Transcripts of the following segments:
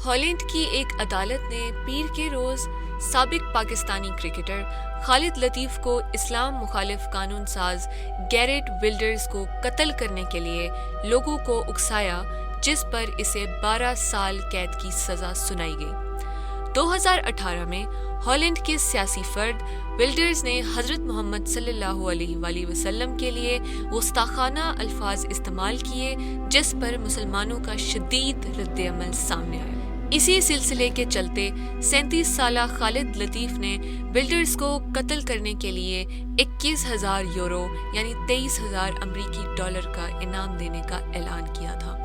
Holland کی ایک عدالت نے پیر کے روز سابق پاکستانی کرکٹر خالد لطیف کو اسلام مخالف قانون ساز گیرٹ ولڈرز کو قتل کرنے کے لیے لوگوں کو اکسایا، جس پر اسے 12 سال قید کی سزا سنائی گئی۔ 2018 میں ہالینڈ کے سیاسی فرد ولڈرز نے حضرت محمد صلی اللہ علیہ وآلہ وسلم کے لیے گستاخانہ الفاظ استعمال کیے، جس پر مسلمانوں کا شدید رد عمل سامنے آیا۔ اسی سلسلے کے چلتے 37 سالہ خالد لطیف نے ولڈرز کو قتل کرنے کے لیے 21,000 یورو یعنی 23,000 امریکی ڈالر کا انعام دینے کا اعلان کیا تھا،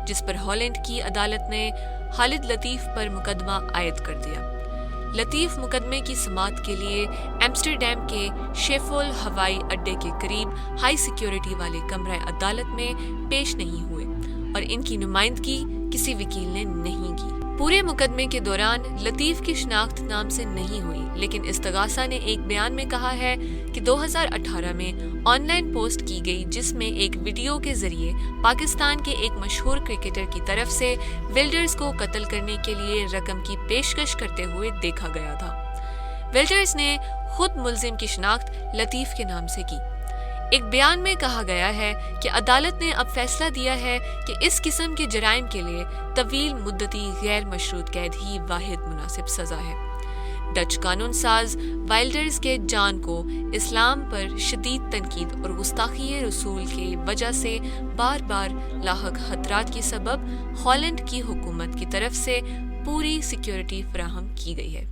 جس پر ہالینڈ کی عدالت نے خالد لطیف پر مقدمہ عائد کر دیا۔ لطیف مقدمے کی سماعت کے لیے ایمسٹرڈیم کے شیفول ہوائی اڈے کے قریب ہائی سیکیورٹی والے کمرہ عدالت میں پیش نہیں ہوئے اور ان کی نمائندگی کسی وکیل نے نہیں کی۔ پورے مقدمے کے دوران لطیف کی شناخت نام سے نہیں ہوئی، لیکن استغاثہ نے ایک بیان میں کہا ہے کہ 2018 میں آن لائن پوسٹ کی گئی، جس میں ایک ویڈیو کے ذریعے پاکستان کے ایک مشہور کرکٹر کی طرف سے ولڈرز کو قتل کرنے کے لیے رقم کی پیشکش کرتے ہوئے دیکھا گیا تھا۔ ولڈرز نے خود ملزم کی شناخت لطیف کے نام سے کی۔ ایک بیان میں کہا گیا ہے کہ عدالت نے اب فیصلہ دیا ہے کہ اس قسم کے جرائم کے لیے طویل مدتی غیر مشروط قید ہی واحد مناسب سزا ہے۔ ڈچ قانون ساز وائلڈرز کے جان کو اسلام پر شدید تنقید اور گستاخی رسول کی وجہ سے بار بار لاحق خطرات کے سبب ہالینڈ کی حکومت کی طرف سے پوری سیکیورٹی فراہم کی گئی ہے۔